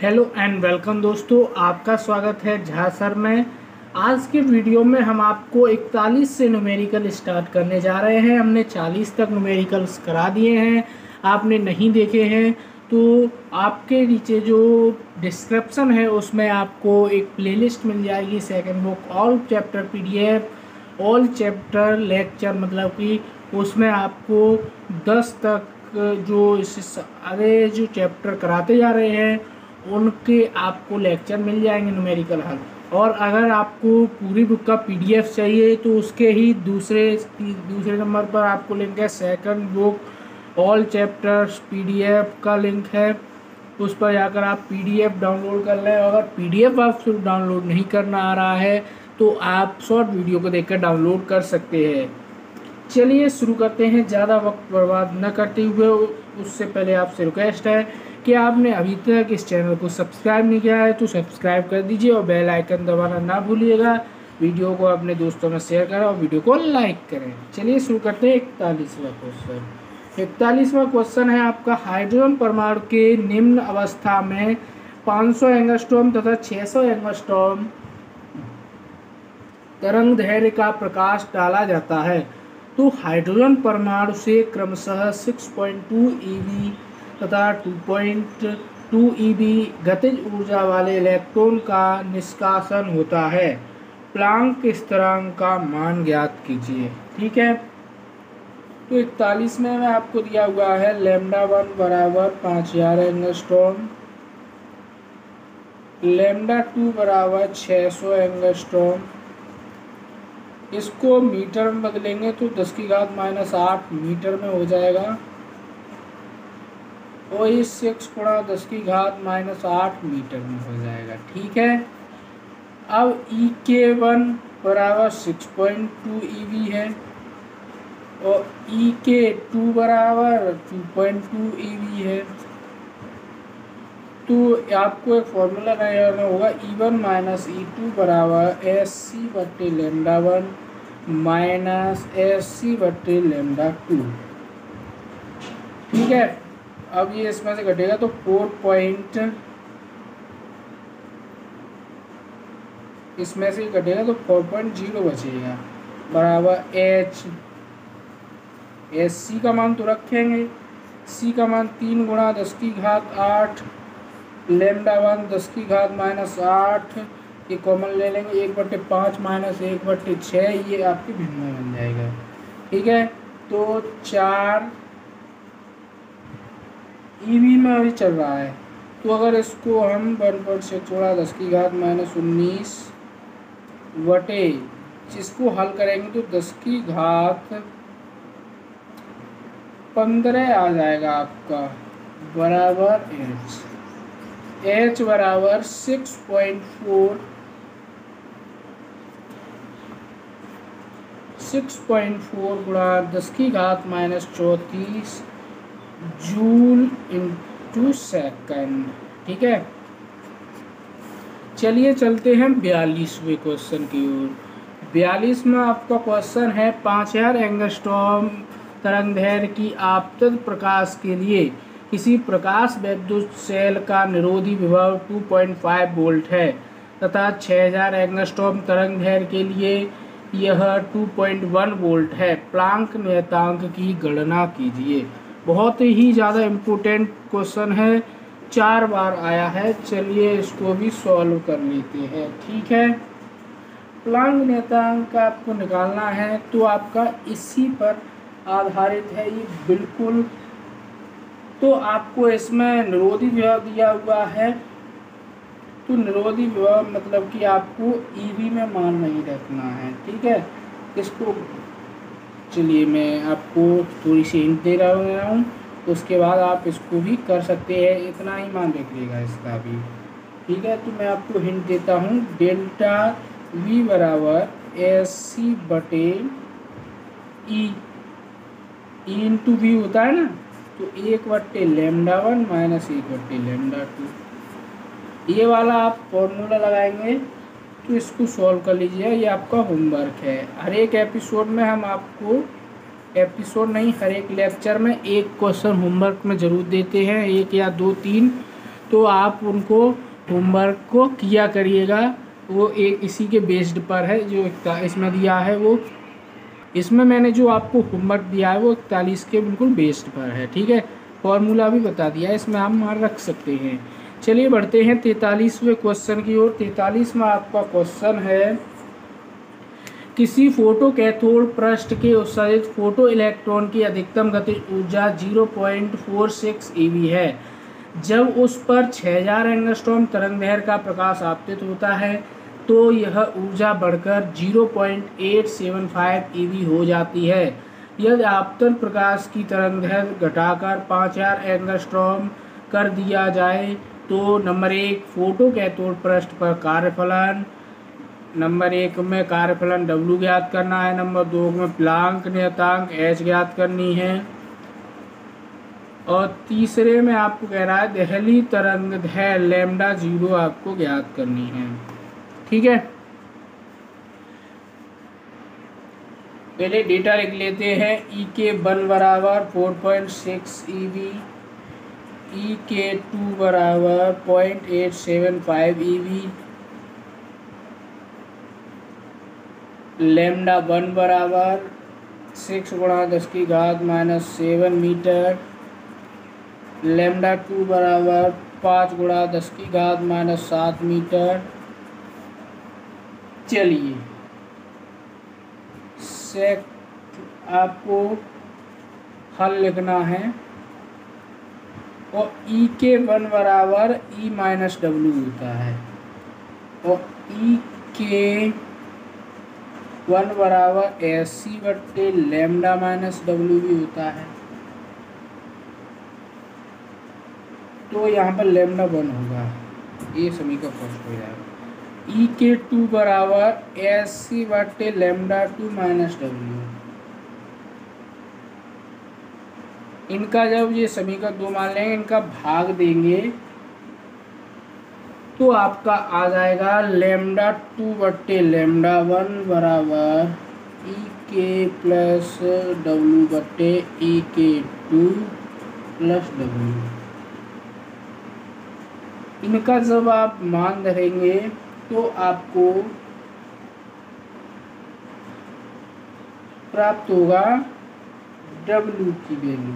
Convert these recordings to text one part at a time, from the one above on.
Hello and welcome दोस्तों, आपका स्वागत है झा सर में। आज के वीडियो में हम आपको 41 से न्यूमेरिकल स्टार्ट करने जा रहे हैं। हमने 40 तक न्यूमेरिकल्स करा दिए हैं। आपने नहीं देखे हैं तो आपके नीचे जो डिस्क्रिप्शन है उसमें आपको एक प्लेलिस्ट मिल जाएगी, second book all chapter PDF all chapter lecture, मतलब कि उसमें आपको 10 तक जो इस आगे जो चैप्टर कराते जा रहे हैं उनके आपको लेक्चर मिल जाएंगे न्यूमेरिकल हल। और अगर आपको पूरी बुक का पीडीएफ चाहिए तो उसके ही दूसरे नंबर पर आपको लिंक है second book all chapters PDF का लिंक है, उस पर जाकर आप पीडीएफ डाउनलोड कर लें। अगर पीडीएफ आपको डाउनलोड नहीं करना आ रहा है तो आप शॉर्ट वीडियो को देखकर डाउनलोड कर सकते हैं। चलिए शुरू करते हैं, ज़्यादा वक्त बर्बाद न करते हुए। उससे पहले आपसे रिक्वेस्ट है कि आपने अभी तक इस चैनल को सब्सक्राइब नहीं किया है तो सब्सक्राइब कर दीजिए और बेल आइकन दबाना ना भूलिएगा। वीडियो को अपने दोस्तों में शेयर करें और वीडियो को लाइक करें। चलिए शुरू करते हैं 41वां क्वेश्चन। 41वां क्वेश्चन है आपका, हाइड्रोजन परमाणु के निम्न अवस्था में 500 एंगस्ट्रॉम तथा 600 एंगस्ट्रॉम तरंग दैर्घ्य का प्रकाश डाला जाता है तो हाइड्रोजन परमाणु से क्रमशः 6.2 eV तथा 2.2 eV गतिज ऊर्जा वाले इलेक्ट्रॉन का निष्कासन होता है। प्लांक स्थिरांक का मान ज्ञात कीजिए। ठीक है, तो 41 में आपको दिया हुआ है λ1 बराबर 5000 एंगस्ट्रॉम, λ2 बराबर 600 एंगस्ट्रॉम। इसको मीटर में बदलेंगे तो 10⁻⁻8 मीटर में हो जाएगा और इस 6 गुणा 10⁻⁻8 मीटर में हो जाएगा। ठीक है, अब EK1 बराबर 6.2 eV है और EK2 बराबर 2.2 eV है। तो आपको एक फॉर्मूला लगाना होगा, E1 माइनस E2 बराबर SC/λ1 माइनस SC/λ2। ठीक है, अब ये इसमें से घटेगा तो 4 इसमें से घटेगा तो 4.0 बचेगा बराबर SC का मान तो रखेंगे, C का मान 3 गुणा 10⁸, λ1 10⁻⁸, ये कॉमन ले लेंगे, 1/5 माइनस 1/6, ये आपके भिन्न में बन जाएगा। ठीक है, तो 4 EV में अभी चल रहा है, तो अगर इसको हम 1/6 गुणा 10⁻⁻19 बटे जिसको हल करेंगे तो 10⁻15 आ जाएगा आपका बराबर H बराबर 6.4 गुणा 10⁻⁻34 जूल इंटू सेकंड। ठीक है, चलिए चलते हैं 42वें क्वेश्चन की ओर। 42 में आपका क्वेश्चन है, 5000 एंगस्ट्रॉम तरंगदैर्घ्य की आपतन प्रकाश के लिए किसी प्रकाश विद्युत सेल का निरोधी विभव 2.5 वोल्ट है तथा 6000 एंगस्ट्रॉम तरंगदैर्घ्य के लिए यह 2.1 वोल्ट है। प्लांक नियतांक की गणना कीजिए। बहुत ही ज़्यादा इम्पोर्टेंट क्वेश्चन है, 4 बार आया है। चलिए इसको भी सॉल्व कर लेते हैं। ठीक है, प्लांक नियतांक आपको निकालना है तो आपका इसी पर आधारित है ये बिल्कुल। तो आपको इसमें निरोधी विभव दिया हुआ है, तो निरोधी विभव मतलब कि आपको EV में मान नहीं रखना है। ठीक है, इसको चलिए मैं आपको थोड़ी सी हिंट दे रहा हूँ, उसके बाद आप इसको भी कर सकते हैं, इतना ही मान रखिएगा इसका भी। ठीक है, तो मैं आपको हिंट देता हूँ, ΔV बराबर SC/E इंटू V होता है ना, तो 1/λ1 माइनस 1/λ2, ये वाला आप फॉर्मूला लगाएंगे तो इसको सॉल्व कर लीजिए। ये आपका होमवर्क है। हर एक एपिसोड में हम आपको हर एक लेक्चर में एक क्वेश्चन होमवर्क में ज़रूर देते हैं, 1 या 2 3। तो आप उनको होमवर्क को किया करिएगा। वो एक इसी के बेस्ड पर है जो इसमें दिया है। वो इसमें मैंने जो आपको होमवर्क दिया है वो 41 के बिल्कुल बेस्ड पर है, ठीक है। फॉर्मूला भी बता दिया है, इसमें आप मार रख सकते हैं। चलिए बढ़ते हैं 43वें क्वेश्चन की ओर। 43वां आपका क्वेश्चन है, किसी फोटो कैथोड पृष्ठ के उत्सर्जित फोटो इलेक्ट्रॉन की अधिकतम गतिज ऊर्जा 0.46 eV है। जब उस पर 6000 एंगस्ट्रॉम तरंगदैर्घ्य का प्रकाश आपतित होता है तो यह ऊर्जा बढ़कर 0.875 eV हो जाती है। यदि आपतन प्रकाश की तरंगदैर्घ्य घटाकर 5000 एंगस्ट्रॉम कर दिया जाए तो नंबर 1 फोटो कैथोड पृष्ठ पर कार्यफलन, नंबर 1 में कार्यफलन W ज्ञात करना है, नंबर 2 में प्लांक नियतांक H ज्ञात करनी है, और तीसरे में आपको कह रहा है देहली तरंगदैर्घ्य लैम्डा 0 आपको ज्ञात करनी है, ठीक है। पहले डेटा लिख लेते हैं। EK1 बराबर 4.6 eV, EK2 बराबर 0.875 eV, लैम्डा 1 बराबर 6 × 10⁻⁻7 मीटर, लैम्डा 2 बराबर 5 × 10⁻⁻7 मीटर। चलिए आपको हल लिखना है, और EK1 बराबर E - W होता है, और EK1 बराबर SC/λ -W भी होता है। तो यहाँ पर लैम्डा 1 होगा, ये समीकरण फर्स्ट हो जाएगा। EK2 बराबर SC/λ2 -W। इनका जब ये समीकरण 2 मान लेंगे, इनका भाग देंगे तो आपका आ जाएगा λ2/λ1 बराबर EK + W/EK2 + W। इनका जब आप मान धरेंगे तो आपको प्राप्त होगा W की वैल्यू,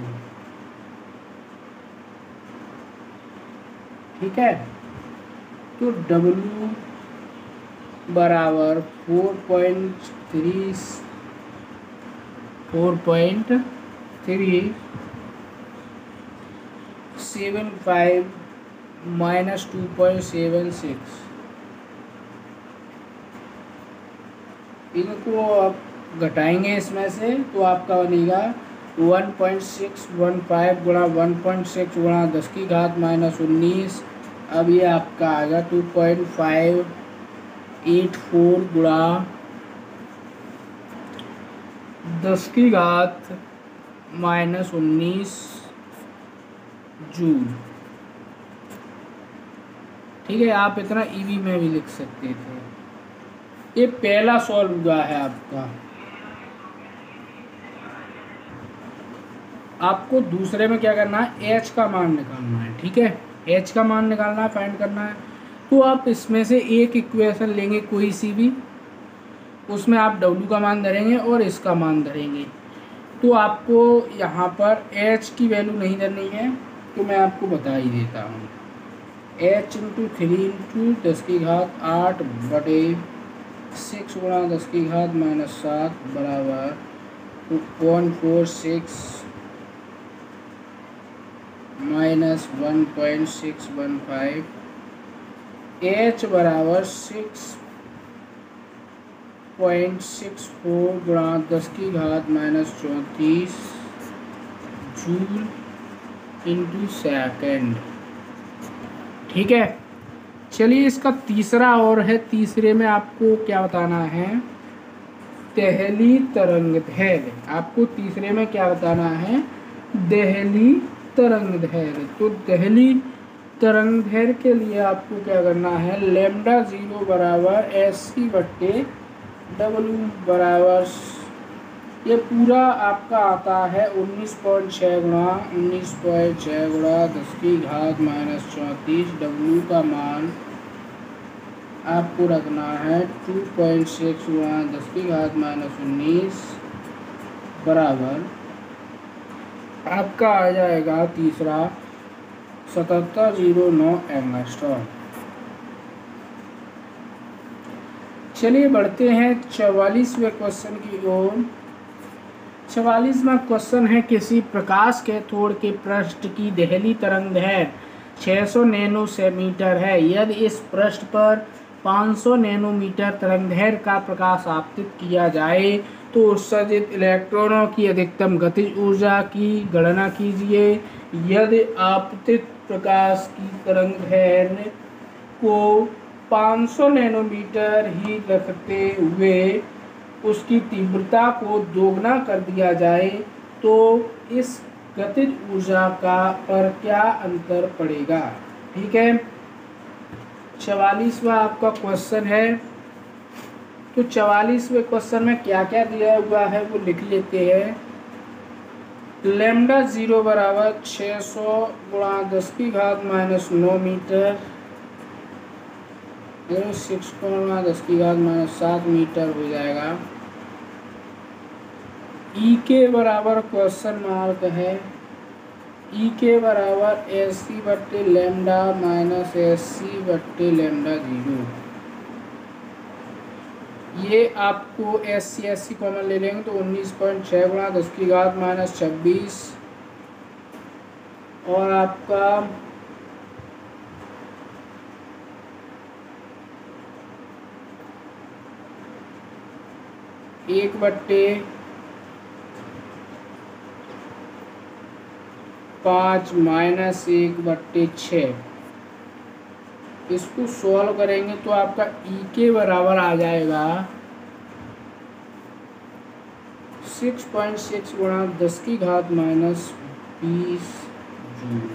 ठीक है। तो W बराबर 4.375 -2.76। इनको आप घटाएंगे इसमें से तो आपका बनेगा 1.615 × 1.6 × 10⁻⁻19। अब ये आपका आएगा 2.584 × 10⁻⁻19 जूल, ठीक है। आप इतना ईवी में भी लिख सकते थे। ये पहला सॉल्व हुआ है आपका। आपको दूसरे में क्या करना है, H का मान निकालना है, ठीक है। H का मान निकालना है, फाइंड करना है। तो आप इसमें से एक इक्वेशन लेंगे कोई सी भी, उसमें आप W का मान धरेंगे और इसका मान धरेंगे। तो आपको यहाँ पर H की वैल्यू नहीं धरनी है, तो मैं आपको बता ही देता हूँ। H × 3 × 10⁸ 6 × 10⁻⁻7 बराबर 2.46 -1.615। H बराबर 6.64 × 10⁻⁻34 जूल इंटू सेकेंड, ठीक है। चलिए इसका तीसरा और है। तीसरे में आपको क्या बताना है, देहली तरंगदैर्घ्य। आपको तीसरे में क्या बताना है, देहली तरंगदैर्घ्य। तो देहली तरंगदैर्घ्य के लिए आपको क्या करना है, लैम्डा 0 बराबर SC/W बराबर ये पूरा आपका आता है 19.6 गुणा 10 की घात -34। डब्ल्यू का मान आपको रखना है 2.6 गुणा 10 की घात -19 बराबर आपका आ जाएगा तीसरा 7709 एंगस्ट्रॉम। चलिए बढ़ते हैं 44वें क्वेश्चन की ओर। 44वां क्वेश्चन है, किसी प्रकाश कैथोड के पृष्ठ की दहली तरंगदैर्घ्य 600 नैनोमीटर है। यदि इस पृष्ठ पर 500 नैनोमीटर तरंगदैर्घ्य का प्रकाश आपतित किया जाए तो उत्सर्जित इलेक्ट्रॉनों की अधिकतम गतिज ऊर्जा की गणना कीजिए। यदि आपतित प्रकाश की तरंगदैर्घ्य को 500 नैनोमीटर ही रखते हुए उसकी तीव्रता को दोगुना कर दिया जाए तो इस गतिज ऊर्जा का पर क्या अंतर पड़ेगा। ठीक है, 44वां आपका क्वेश्चन है। तो 44वें क्वेश्चन में क्या क्या दिया हुआ है वो लिख लेते हैं। लैम्डा 0 बराबर 600 गुणा 10 की घात -9 मीटर, 6 गुणा 10 की घात -7 मीटर हो जाएगा। ई के बराबर क्वेश्चन मार्क है, ई के बराबर SC बट्टे लैम्डा -SC बट्टे लैम्डा 0। ये आपको SC कॉमन ले लेंगे तो 19.6 गुणा 10 की घात -26 और आपका एक बट्टे 5 -1 बट्टे 6। इसको सॉल्व करेंगे तो आपका ई के बराबर आ जाएगा 6.6 गुणा 10 की घात -20 जूल।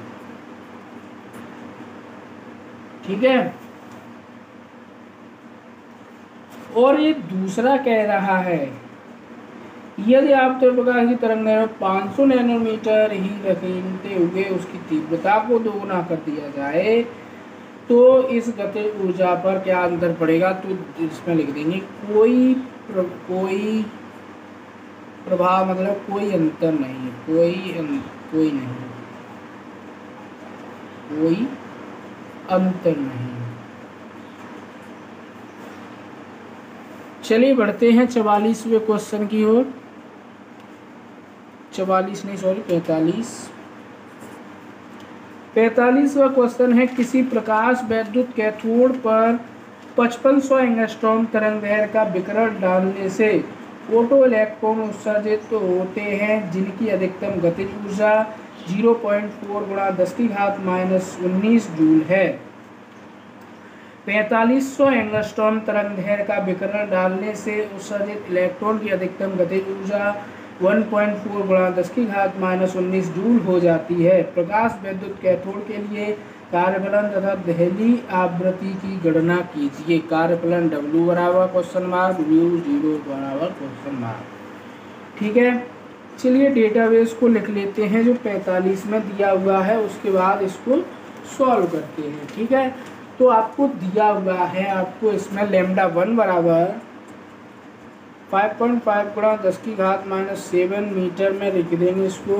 ठीक है, और ये दूसरा कह रहा है यदि आप प्रकाश की तरंगदैर्घ्य 500 नैनोमीटर ही रखते हुए उसकी तीव्रता को दोगुना कर दिया जाए तो इस गतिज ऊर्जा पर क्या अंतर पड़ेगा। तो इसमें लिख देंगे कोई प्रभाव, मतलब कोई अंतर नहीं, कोई अंतर नहीं। चलिए बढ़ते हैं 44वें क्वेश्चन की ओर। 45वां क्वेश्चन है, किसी प्रकाश वैद्युत कैथोड पर 5500 एंगस्ट्रॉम तरंगदैर्घ्य का विकिरण डालने से फोटो इलेक्ट्रॉन उत्सर्जित होते हैं जिनकी अधिकतम गतिज ऊर्जा 0.4 गुणा 10 की घात -19 जूल है। 4500 एंगस्ट्रॉम तरंगदैर्घ्य का विकिरण डालने से उत्सर्जित इलेक्ट्रॉन की अधिकतम गतिज ऊर्जा 1.4 गुणा 10 की घात -19 जूल हो जाती है। प्रकाश वैद्युत कैथोड के लिए कार्यफलन तथा दहली आवृत्ति की गणना कीजिए। कार्यफलन W बराबर क्वेश्चन मार्क μ0 बराबर क्वेश्चन मार्क। ठीक है, चलिए डेटाबेस को लिख लेते हैं जो 45 में दिया हुआ है, उसके बाद इसको सॉल्व करते हैं। ठीक है, तो आपको दिया हुआ है, आपको इसमें लैम्डा 1 बराबर 5.5 गुणा 10 की घात -7 मीटर में लिख देंगे इसको।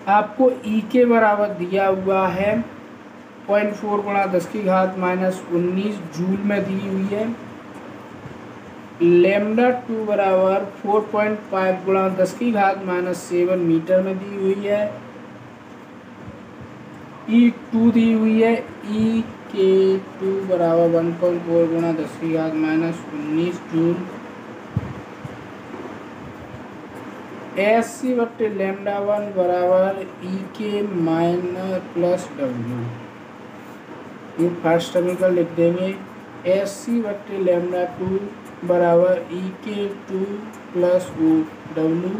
आपको ई के बराबर दिया हुआ है 0.4 गुणा 10 की घात -19 जूल में दी हुई है। लैम्डा 2 बराबर 4.5 गुणा 10 की घात -7 मीटर में दी हुई है। E2 दी हुई है, ई के 2 बराबर 1.4 गुणा 10 की घात -19 जूल। SC बट्टे लैम्डा 1 बराबर ई के प्लस W। ये फर्स्ट समीकरण लिख देंगे। SC बट्टे लैम्डा 2 बराबर ई के 2 प्लस W।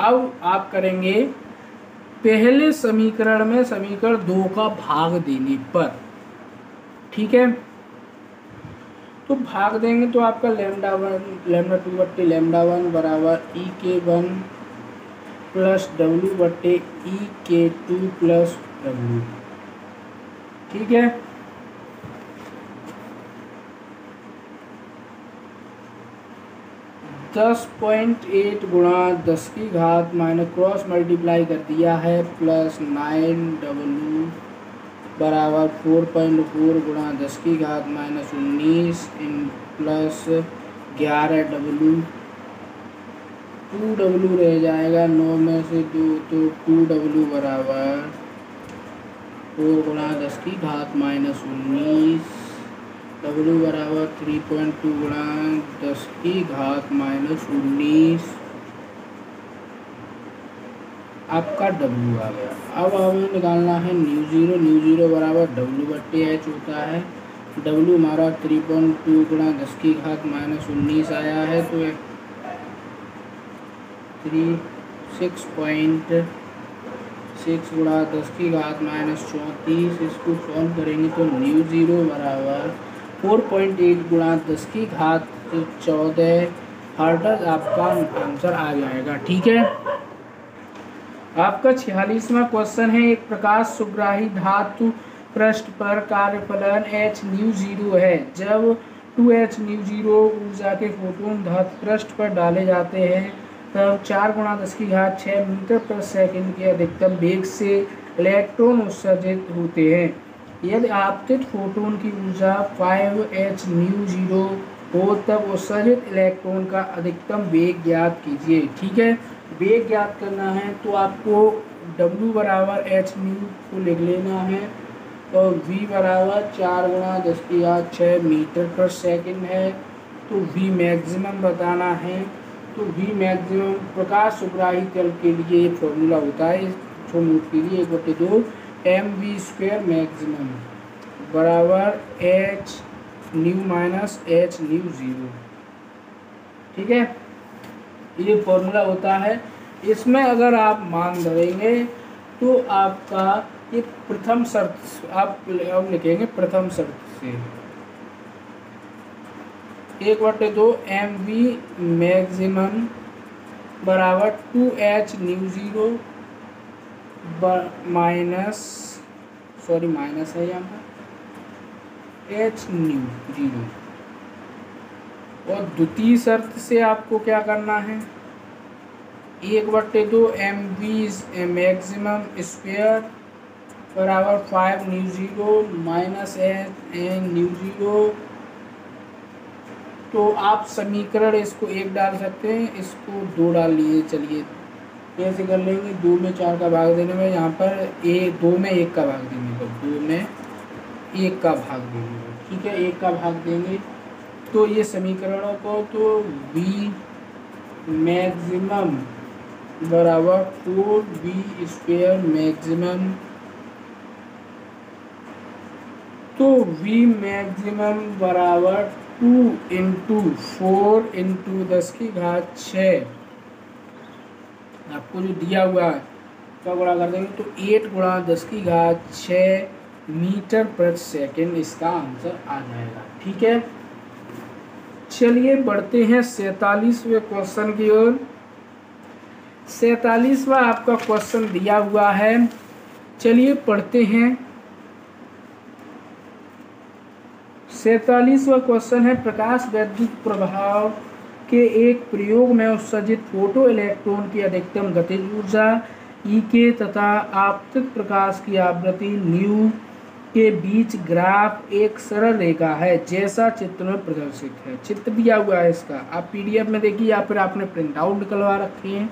अब आप करेंगे पहले समीकरण में समीकरण 2 का भाग देने पर। ठीक है, तो भाग देंगे तो आपका लैम्डा 1 लैम्डा 2 बट्टे लैम्डा 1 बराबर E_k1 प्लस W बट्टे E_k2 प्लस W। ठीक है, 10.8 गुणा 10 की घात माइनस क्रॉस मल्टीप्लाई कर दिया है प्लस 9W बराबर 4.4 गुणा 10 की घात minus 19 in plus 11W। 2W रह जाएगा 9 में से 2, तो 2W बराबर 4 गुणा 10 की घात माइनस 19, W बराबर 3.2 गुणा 10 की घात माइनस 19 आपका W आ गया। अब हमें निकालना है न्यू ज़ीरो बराबर W बट्टे H होता है। W हमारा 3.2 गुणा 10 की घात माइनस 19 आया है, तो 6.6 गुणा 10 की घात माइनस 34, इसको सॉल्व करेंगे तो न्यू ज़ीरो बराबर 4.8 गुणा 10 की घात 14 हर्ट्ज आपका आंसर आ जाएगा। ठीक है, आपका 46वां क्वेश्चन है, एक प्रकाश सुग्राही धातु पृष्ठ पर कार्यफलन h न्यू ज़ीरो है। जब 2h न्यू ज़ीरो ऊर्जा के फोटोन धातु पृष्ठ पर डाले जाते हैं तब 4 गुणा 10 की घात 6 मीटर प्रति सेकंड के अधिकतम वेग से इलेक्ट्रॉन उत्सर्जित होते हैं। यदि आपतित फोटोन की ऊर्जा 5h न्यू ज़ीरो हो तब उत्सर्जित इलेक्ट्रॉन का अधिकतम वेग ज्ञात कीजिए। ठीक है, वेग ज्ञात करना है तो आपको W बराबर h न्यू को लिख लेना है और V बराबर 4 गुणा 10 की घात 6 मीटर पर सेकंड है, तो V मैक्सिमम बताना है। तो V मैक्सिमम प्रकाश सुग्राही तल के लिए ये फॉर्मूला होता है, इसको नोट कीजिए 1/2 mv² मैक्सिमम बराबर h new minus h new zero. ठीक है, ये फॉर्मूला होता है। इसमें अगर आप मान धरेंगे तो आपका ये प्रथम शर्त आप लिखेंगे, प्रथम शर्त से 1/2 mv मैक्सिमम बराबर 2h न्यू ज़ीरो माइनस है यहाँ पर h न्यू ज़ीरो। और द्वितीय शर्त से आपको क्या करना है, 1/2 mv मैक्सिमम स्क्वायर बराबर 5 new zero minus n new zero. तो आप समीकरण इसको 1 डाल सकते हैं, इसको 2 डाल लिए। चलिए कैसे कर लेंगे, 2 में 4 का भाग देने में, यहाँ पर 2 में 1 का भाग देंगे, तो 2 में 1 का भाग देंगे। ठीक है, 1 का भाग देंगे तो ये समीकरणों को, तो V मैक्सिमम बराबर 4v² मैक्सिमम, तो V मैक्सिमम बराबर 2 इंटू 4 इंटू 10 की घात 6 आपको जो दिया हुआ है क्या गुणा कर देंगे, तो 8 गुणा 10 की घात 6 मीटर प्रति सेकंड इसका आंसर आ जाएगा। ठीक है, चलिए बढ़ते हैं 47वें क्वेश्चन की ओर। 47वां आपका क्वेश्चन दिया हुआ है, चलिए पढ़ते हैं। 47वां क्वेश्चन है, प्रकाश वैद्युत प्रभाव के एक प्रयोग में उत्सर्जित फोटो इलेक्ट्रॉन की अधिकतम गतिज ऊर्जा E_k तथा आपतित प्रकाश की आवृत्ति न्यू के बीच ग्राफ एक सरल रेखा है जैसा चित्र में प्रदर्शित है। चित्र दिया हुआ है इसका, आप PDF में देखिए या फिर आपने प्रिंट आउट निकलवा रखे हैं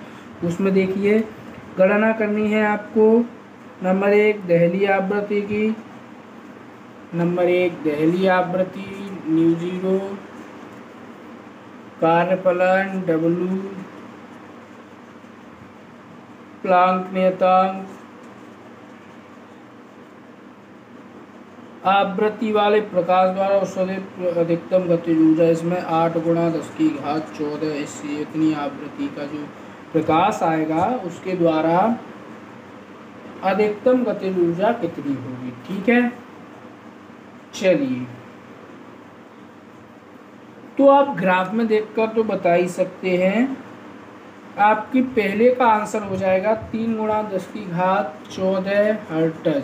उसमें देखिए। गणना करनी है आपको नंबर 1 दहली आवृत्ति की, नंबर 1 दहली आवृत्ति न्यू ज़ीरो, कार्यफलन W, प्लांक नियतांक, आवृत्ति वाले प्रकाश द्वारा उत्सर्जित अधिकतम गतिज ऊर्जा, इसमें 8 गुणा 10 की घात 14, इससे इतनी आवृत्ति का जो प्रकाश आएगा उसके द्वारा अधिकतम गतिज ऊर्जा कितनी होगी। ठीक है, चलिए तो आप ग्राफ में देखकर तो बता ही सकते हैं। आपकी पहले का आंसर हो जाएगा 3 गुणा 10 की घात 14 हर्ट्ज।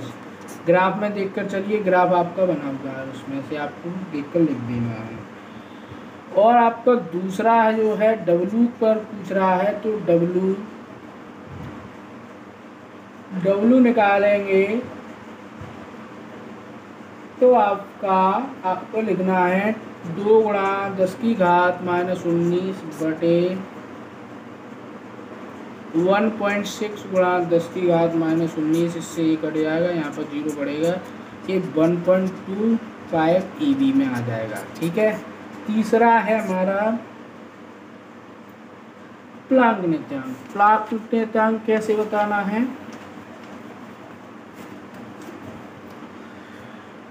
ग्राफ में देखकर चलिए, ग्राफ आपका बना हुआ है, उसमें से आपको देखकर लिख देना है। और आपका दूसरा है जो है डब्लू पर पूछ रहा है, तो डब्लू निकालेंगे तो आपको लिखना है 2 गुणा 10 की घात -19 बटे 1.6 गुणा 10 की घात -19, इससे ये कट जाएगा, यहाँ पर 0 पड़ेगा, ये 1.25 EV में आ जाएगा। ठीक है। तीसरा है हमारा प्लांक नियतांक। प्लांक नियतांक कैसे बताना है?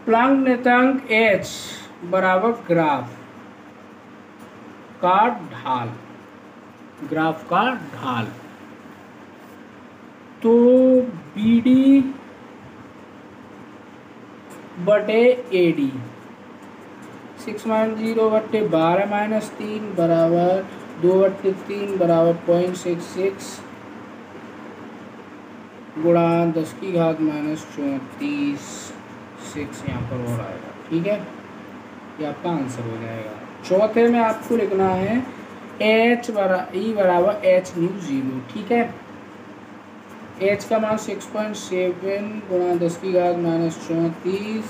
प्लांक नियतांक H बराबर ग्राफ का ढाल। तो BD बटे AD 6-0 बटे 12-3 बराबर 2/3 बराबर 0.66 गुणा 10 की घात -34, 6 यहाँ पर और आएगा। ठीक है, ये आपका आंसर हो जाएगा। चौथे में आपको लिखना है H बराबर H न्यू 0। ठीक है, H का मान 6.7 गुणा 10 की घात -34,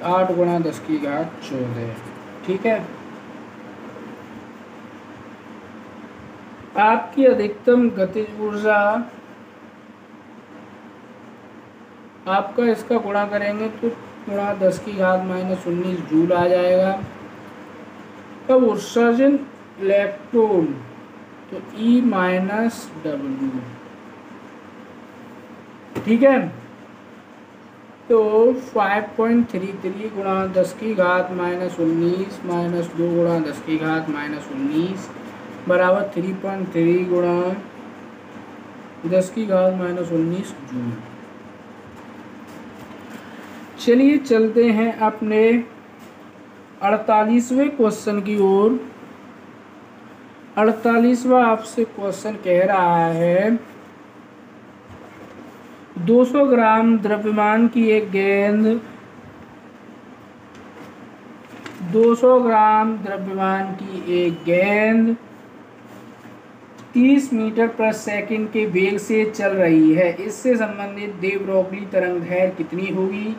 8 गुणा 10 की घात 14। ठीक है, आपकी अधिकतम गतिज ऊर्जा, आपका इसका गुणा करेंगे तो गुणा 10 की घात -19 जूल आ जाएगा। तब उत्सर्जन इलेक्ट्रॉन तो E-W। ठीक है, तो 5.33 गुणा 10 की घात -19 -2 गुणा 10 की घात -19 बराबर 3.3 गुणा 10 की घात -19 जूल। चलिए चलते हैं अपने 48वें क्वेश्चन की ओर। 48वां आपसे क्वेश्चन कह रहा है 200 ग्राम द्रव्यमान की एक गेंद 200 ग्राम द्रव्यमान की एक गेंद 30 मीटर प्रति सेकंड के वेग से चल रही है। इससे संबंधित दे ब्रोगली तरंग दैर्घ्य कितनी होगी?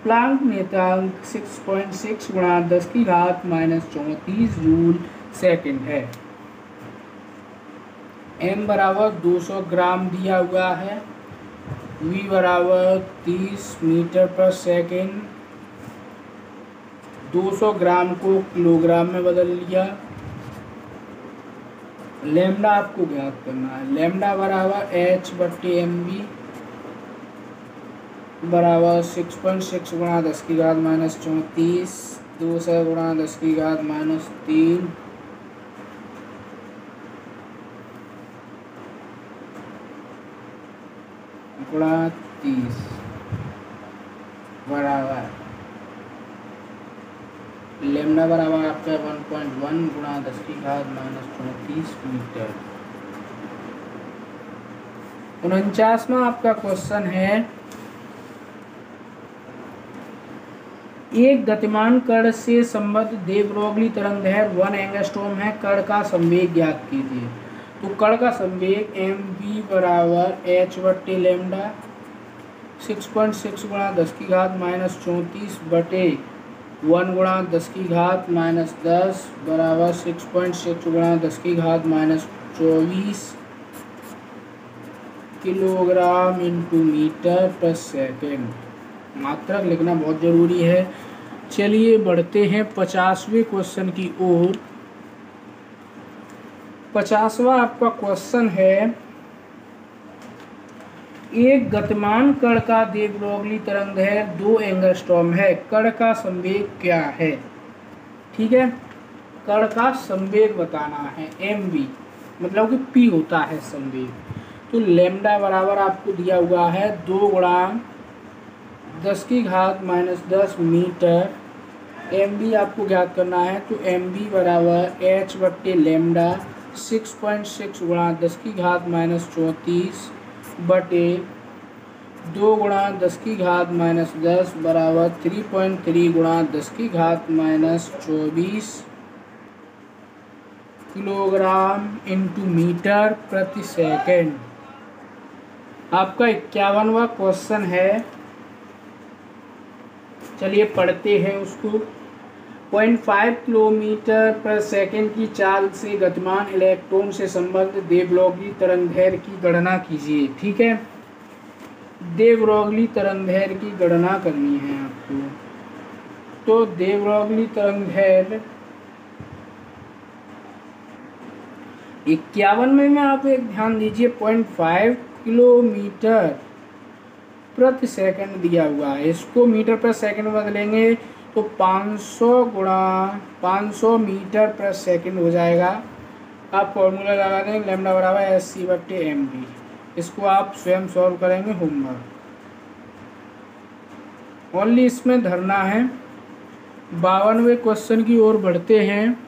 प्लांक नियतांक 6.6 गुणा 10 की घात -34 जूल सेकंड है। m बराबर 200 ग्राम दिया हुआ है, v बराबर 30 मीटर पर सेकंड, 200 ग्राम को किलोग्राम में बदल लिया। लैम्डा आपको ज्ञात करना है। लैम्डा बराबर h/mv बराबर 6.6 गुणा 10 की घात -34, 200 गुणा 10 की घात -3 गुणा 30 बराबर लैम्डा बराबर आपका 1.1 गुणा 10 की घात -34 मीटर। 49वां आपका क्वेश्चन है एक गतिमान कण से संबद्ध दे ब्रोगली तरंग दैर्घ्य 1 एंगस्ट्रॉम है। कण का संवेग ज्ञात कीजिए। तो कण का संवेग mv बराबर h/λ 6.6 गुणा 10 की घात -34 बटे 1 गुणा 10 की घात -10 बराबर 6.6 गुणा 10 की घात -24 किलोग्राम इंटू मीटर पर सेकेंड। मात्रक लिखना बहुत ज़रूरी है। चलिए बढ़ते हैं 50वें क्वेश्चन की ओर। 50वां आपका क्वेश्चन है एक गतिमान कण का दे ब्रोगली तरंग दैर्घ्य 2 एंगस्ट्रॉम है। कण का संवेग क्या है? ठीक है, कण का संवेग बताना है। mv मतलब कि p होता है संवेग। तो लैम्डा बराबर आपको दिया हुआ है 2 गुणा 10 की घात -10 मीटर एम बी आपको ज्ञात करना है, तो एम बी बराबर एच बट्टे लेमडा 6.6 गुणा 10 की घात माइनस 34 बटे 2 गुणा 10 की घात माइनस 10 बराबर 3.3 गुणा 10 की घात माइनस 24 किलोग्राम इंटू मीटर प्रति सेकेंड। आपका 51वां क्वेश्चन है, चलिए पढ़ते हैं उसको। 0.5 किलोमीटर पर सेकेंड की चाल से गतिमान इलेक्ट्रॉन से संबंधित देवलॉगली तरंगदैर्घ्य की गणना कीजिए। ठीक है, देवलॉगली तरंगदैर्घ्य की गणना करनी है आपको। तो देवलॉगली तरंगदैर्घ्य 51 में आप एक ध्यान दीजिए, 0.5 किलोमीटर प्रति सेकंड दिया हुआ है। इसको मीटर पर सेकंड बदलेंगे तो 500 गुणा 500 मीटर पर सेकंड हो जाएगा। आप फॉर्मूला लगा देंगे, लैम्डा बराबर एस सी बट्टे एम बी। इसको आप स्वयं सॉल्व करेंगे होमवर्क, ओनली इसमें धरना है। 52वें क्वेश्चन की ओर बढ़ते हैं।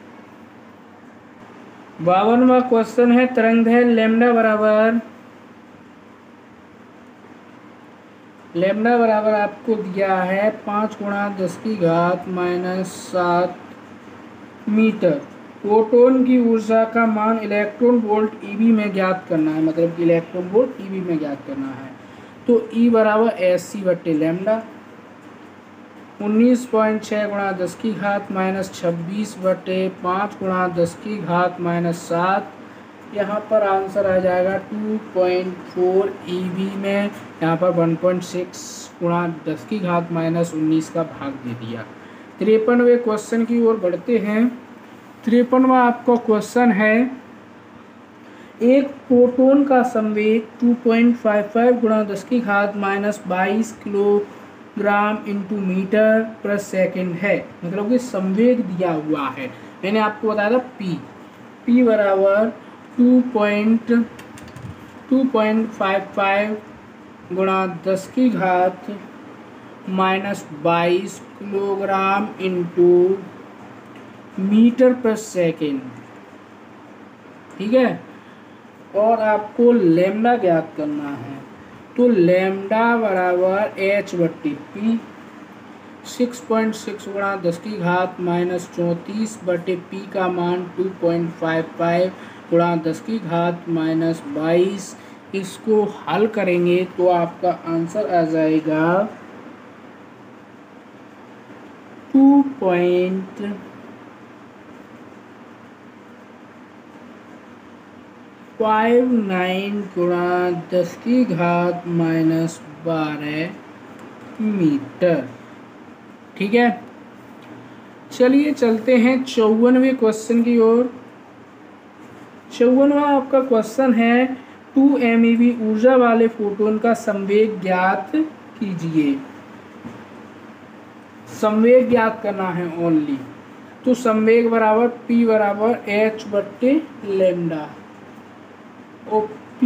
52वां क्वेश्चन है, तरंगदैर्घ्य लैम्डा बराबर आपको दिया है 5 गुणा 10 की घात माइनस 7 मीटर। प्रोटॉन की ऊर्जा का मान इलेक्ट्रॉन वोल्ट ईवी में ज्ञात करना है, मतलब कि इलेक्ट्रॉन वोल्ट ईवी में ज्ञात करना है। तो ई बराबर एस सी बट्टे लैम्डा 19.6 गुणा 10 की घात माइनस 26 बटे 5 गुणा 10 की घात माइनस 7। यहाँ पर आंसर आ जाएगा 2.4 ईवी में, यहाँ पर 1.6 गुणा 10 की घात माइनस 19 का भाग दे दिया। 53वें क्वेश्चन की ओर बढ़ते हैं। 53वां आपका क्वेश्चन है, एक प्रोटॉन का संवेग 2.55 गुणा 10 की घात माइनस 22 किलोग्राम इंटू मीटर पर सेकेंड है। मतलब कि संवेग दिया हुआ है, मैंने आपको बताया था पी बराबर 2.55 गुणा 10 की घात माइनस 22 किलोग्राम इंटू मीटर पर सेकेंड। ठीक है, और आपको लैम्डा ज्ञात करना है। तो लैम्डा बराबर एच बट्टी पी 6.6 गुणा 10 की घात माइनस 34 बटे पी का मान 2.55 गुणा 10 की घात माइनस 22। इसको हल करेंगे तो आपका आंसर आ जाएगा 2.59 गुणा 10 की घात माइनस 12 मीटर। ठीक है, चलिए चलते हैं 54वें क्वेश्चन की ओर। 54वां आपका क्वेश्चन है, 2 MeV ऊर्जा वाले फोटोन का संवेग ज्ञात कीजिए। संवेग ज्ञात करना है ओनली। तो संवेग बराबर P बराबर H बट्टे लैम्डा और P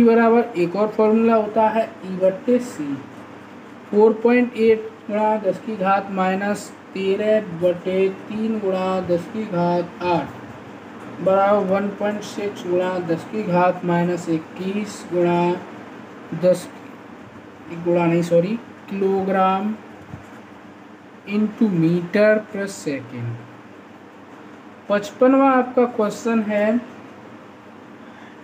बराबर एक और फॉर्मूला होता है E बट्टे सी। 4.8 गुणा 10 की घात माइनस 13 बटे 3 गुणा 10 की घात 8 बराबर 1.6 गुणा 10 की घात माइनस 21 गुणा 10 किलोग्राम इंटू मीटर पर सेकेंड। 55वां आपका क्वेश्चन है,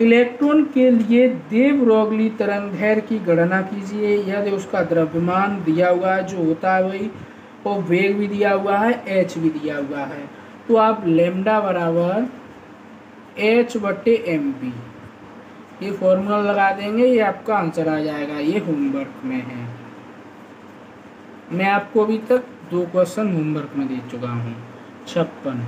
इलेक्ट्रॉन के लिए देव ब्रोगली तरंगदैर्घ्य की गणना कीजिए। यदि उसका द्रव्यमान दिया हुआ है जो होता है वही, और वेग भी दिया हुआ है, एच भी दिया हुआ है। तो आप लैम्डा बराबर एच बट्टे एम पी ये फॉर्मूला लगा देंगे, ये आपका आंसर आ जाएगा। ये होमवर्क में है, मैं आपको अभी तक 2 क्वेश्चन होमवर्क में दे चुका हूँ। 56,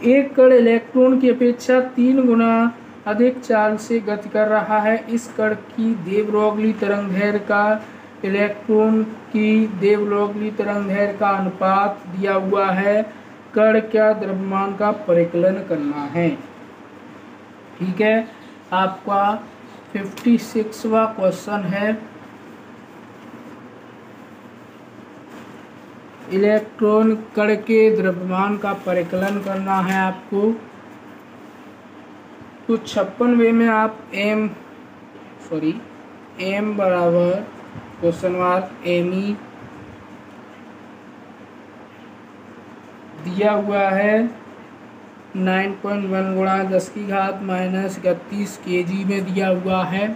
एक कण इलेक्ट्रॉन की अपेक्षा 3 गुना अधिक चाल से गति कर रहा है। इस कण की दे ब्रोगली तरंगदैर्घ्य का इलेक्ट्रॉन की दे ब्रोगली तरंगदैर्घ्य का अनुपात दिया हुआ है। कण क्या द्रव्यमान का परिकलन करना है। ठीक है, आपका 56वां क्वेश्चन है, इलेक्ट्रॉन कण के द्रव्यमान का परिकलन करना है आपको। तो 56वें में आप एम बराबर क्वेश्चन मार्क एम ई दिया हुआ है 9.1 गुणा 10 की घात माइनस 31 kg में दिया हुआ है।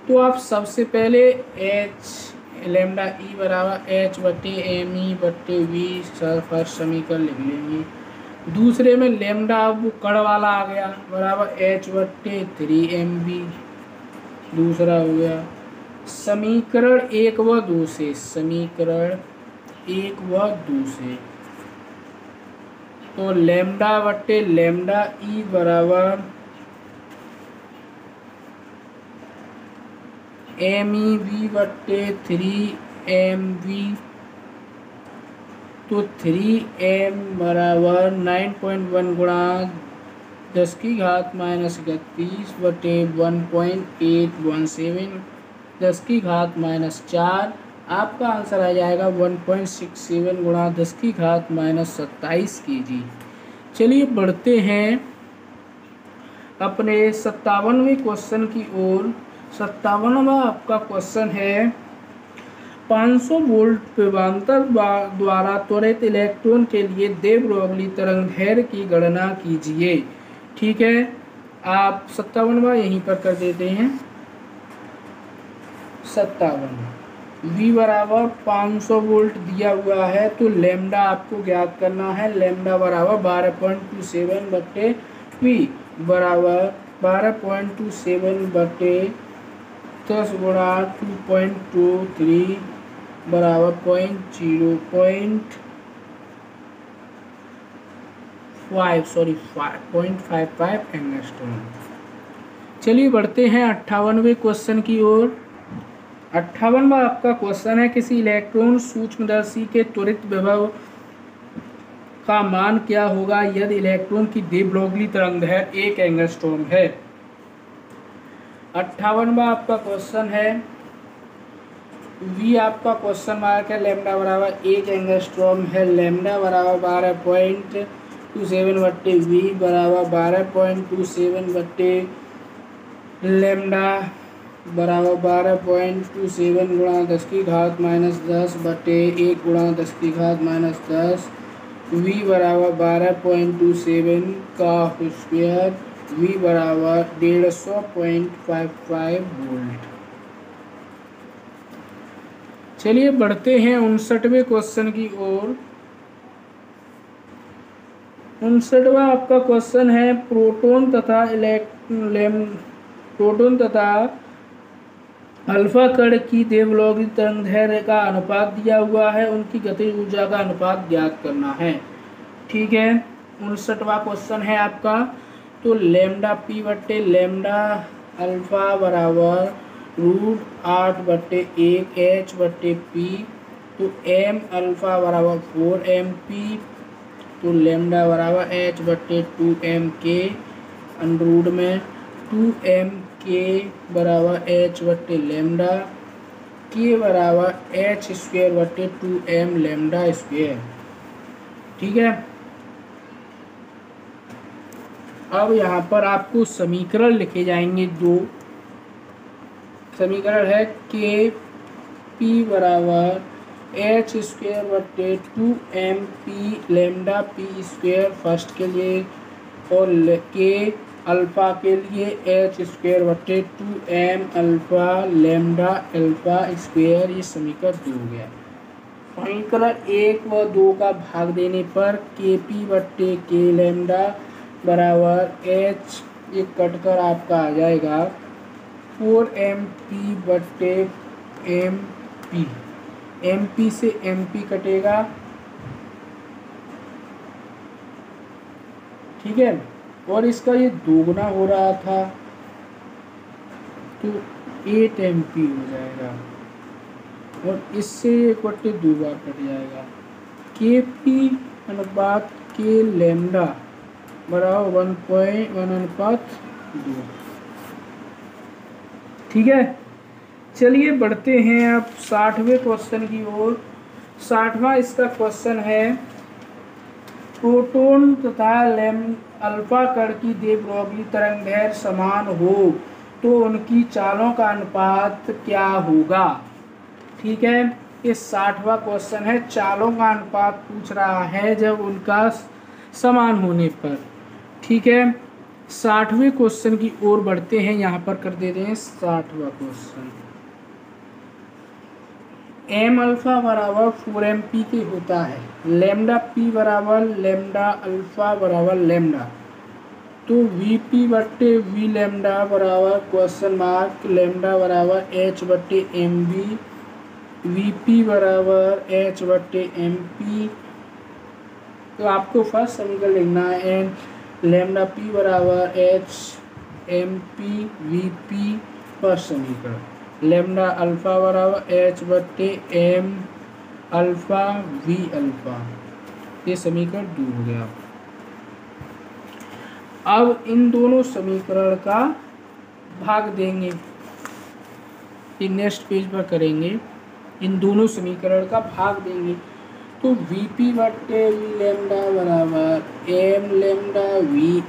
तो आप सबसे पहले एच लेमडा ई बराबर एच बटे एम ई बटे वी फर्स्ट समीकरण लिख लेंगे। दूसरे में लेमडा अब कण वाला आ गया बराबर एच बटे 3mv दूसरा हो गया। समीकरण 1 व 2 से तो लेमडा बटे लेमडा ई बराबर एम ई वी बटे 3mv। तो 3m बराबर 9.1 गुणा 10 की घात माइनस 31 बटे 1.817 10 की घात माइनस 4। आपका आंसर आ जाएगा 1.67 गुणा 10 की घात माइनस 27 kg। चलिए बढ़ते हैं अपने 57वें क्वेश्चन की ओर। 57वां आपका क्वेश्चन है 500 वोल्ट विभवांतर द्वारा त्वरित इलेक्ट्रॉन के लिए दे ब्रोगली तरंगदैर्घ्य की गणना कीजिए। ठीक है, आप 57वां यहीं पर कर देते हैं। 57 V बराबर 500 वोल्ट दिया हुआ है, तो लेमडा आपको ज्ञात करना है। लेमडा बराबर 12.27 बटे V बराबर 12.27 बटे 10 गुणा 2.23 बराबर 0.55 एंगस्ट्रॉम। चलिए बढ़ते हैं 58वें क्वेश्चन की ओर। 58वां आपका क्वेश्चन है किसी इलेक्ट्रॉन सूक्ष्मदर्शी के त्वरित विभव का मान क्या होगा यदि इलेक्ट्रॉन की दे ब्रोगली तरंगदैर्घ्य 1 एंगस्ट्रॉम है। 58वां आपका क्वेश्चन है V आपका क्वेश्चन मार्क है, लेमडा बराबर 1 एंगस्ट्रॉम है। लेमडा बराबर 12.27 बट्टे V बराबर 12.27 बट्टे लेमडा बराबर 12.27 गुणा 10 की घात माइनस 10 बटे 1 गुणा 10 की घात माइनस 10। V बराबर 12.27 का स्क्वायर V बराबर 150.55 वोल्ट। चलिए बढ़ते हैं 59वें क्वेश्चन की ओर। 59वां आपका क्वेश्चन है प्रोटॉन तथा अल्फा कण की दे ब्रोगली तरंगदैर्घ्य का अनुपात दिया हुआ है, उनकी गतिज ऊर्जा का अनुपात ज्ञात करना है। ठीक है, 59वां क्वेश्चन है आपका। तो लेमडा पी बट्टे लेमडा अल्फा बराबर √8 बट्टे 1 एच बट्टे पी। तो एम अल्फा बराबर 4mp। तो लेमडा बराबर एच बट्टे 2mk अंडररूट में 2mk बराबर एच बट्टे लेमडा के बराबर एच स्क्वायर बट्टे 2m लेमडा स्क्वायर। ठीक है, अब यहाँ पर आपको समीकरण लिखे जाएंगे। 2 समीकरण है के पी बराबर एच स्क्वायर बट्टे 2mp lambda P square first के लिए, और के अल्फा के लिए एच स्क्वायर बट्टे 2m alpha lambda alpha square. ये समीकरण 2 हो गया। समीकरण 1 व 2 का भाग देने पर के पी बट्टे के लेमडा बराबर एच, ये कटकर आपका आ जाएगा 4mp बट्टे mp। mp से mp कटेगा। ठीक है, और इसका ये दोगुना हो रहा था तो 8mp हो जाएगा, और इससे 1/2 बार कट जाएगा। के पी अनुपात के लेमडा बराबर 1.1/2। ठीक है, चलिए बढ़ते हैं अब 60वें क्वेश्चन की ओर। 60वां इसका क्वेश्चन है, प्रोटॉन तथा अल्फा कण की दे ब्रोगली तरंगदैर्घ्य समान हो तो उनकी चालों का अनुपात क्या होगा। ठीक है, ये 60वां क्वेश्चन है, चालों का अनुपात पूछ रहा है जब उनका समान होने पर। ठीक है, 60वें क्वेश्चन की ओर बढ़ते हैं। यहाँ पर कर देते हैं 60वां क्वेश्चन। एम अल्फा बराबर 4mp के होता है, लेमडा पी बराबर लेमडा अल्फा बराबर लेमडा, तो वी पी बट्टे वी लेमडा बराबर क्वेश्चन मार्क लेमडा बराबर एच बट्टे एम बी, वी पी बराबर एच बट्टे एम पी। तो आपको फर्स्ट समीकरण लिखना है, एन लेमडा पी बराबर h m p we p first समीकरण, लेमडा अल्फा बराबर एच बट्टे एम अल्फा वी अल्फा, ये समीकरण 2 हो गया। अब इन दोनों समीकरण का भाग देंगे, ये नेक्स्ट पेज पर करेंगे। इन दोनों समीकरण का भाग देंगे, तो वी पी बट्टे वी लेमडा बराबर M lambda V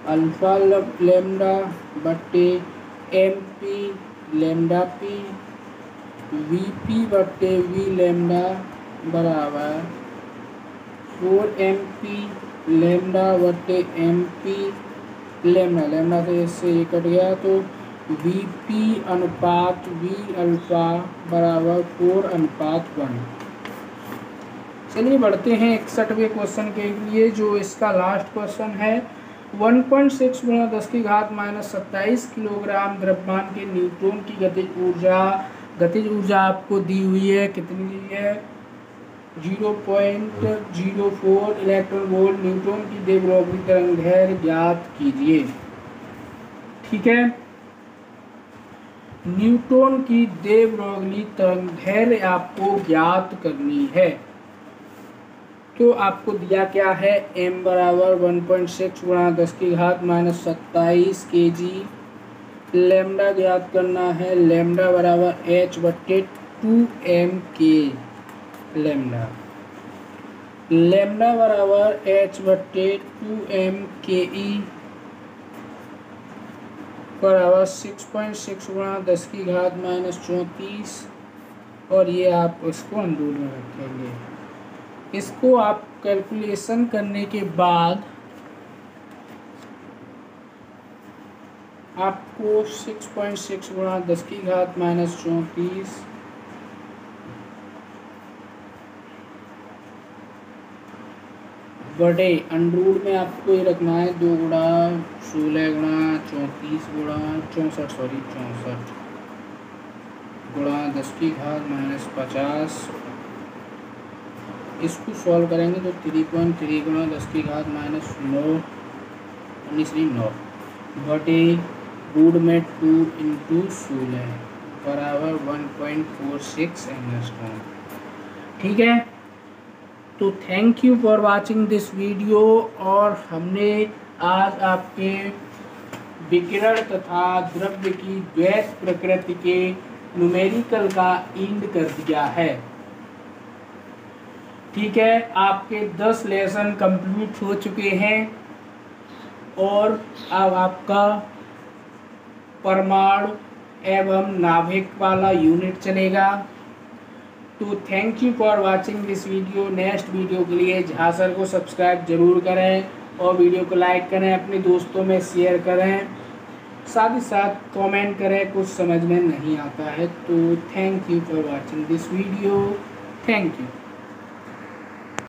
alpha lambda बट्टे M P lambda P, V P बट्टे वी लेमडा बराबर 4mp लेमडा बट्टे एम पी लेमडा, लेमडा से इससे ये कट गया, तो वी पी अनुपात वी अल्फा बराबर 4:1। चलिए बढ़ते हैं 61वें क्वेश्चन के लिए, जो इसका लास्ट क्वेश्चन है। 1.6 × 10⁻27 किलोग्राम द्रव्यमान के न्यूट्रॉन की गतिज ऊर्जा आपको दी हुई है, कितनी दी है, 0.04 इलेक्ट्रॉन वोल्ट। न्यूट्रॉन की दे ब्रोगली तरंगदैर्घ्य ज्ञात कीजिए। ठीक है, न्यूट्रॉन की दे ब्रोगली तरंगदैर्घ्य आपको ज्ञात करनी है। तो आपको दिया क्या है, m बराबर 1.6 × 10⁻27 kg, लेमडा ज्ञात करना है, लेमडा बराबर h बट्टे 2m k लेमडा, लेमडा बराबर h बट्टे 2m ke बराबर 6.6 × 10⁻34, और ये आप इसको अंडर में रखेंगे। इसको आप कैलकुलेशन करने के बाद आपको 6.6 × 10⁻34 बड़े अंडर में आपको ये रखना है 2 × 16 × 34 × 64 × 10⁻50। इसको सॉल्व करेंगे तो 3.3 × 10⁻9 बटे रूट में 2 × 16 बराबर 1.46 एंगस्ट्रॉम। ठीक है, तो thank you for watching this video. और हमने आज आपके विकिरण तथा द्रव्य की द्वैत प्रकृति के न्यूमेरिकल का एंड कर दिया है। ठीक है, आपके 10 लेसन कंप्लीट हो चुके हैं और अब आपका परमाणु एवं नाभिक वाला यूनिट चलेगा। तो thank you for watching this video. Next video के लिए झांसर को सब्सक्राइब जरूर करें और वीडियो को लाइक करें, अपने दोस्तों में शेयर करें, साथ ही साथ कमेंट करें कुछ समझ में नहीं आता है तो। Thank you for watching this video. Thank you.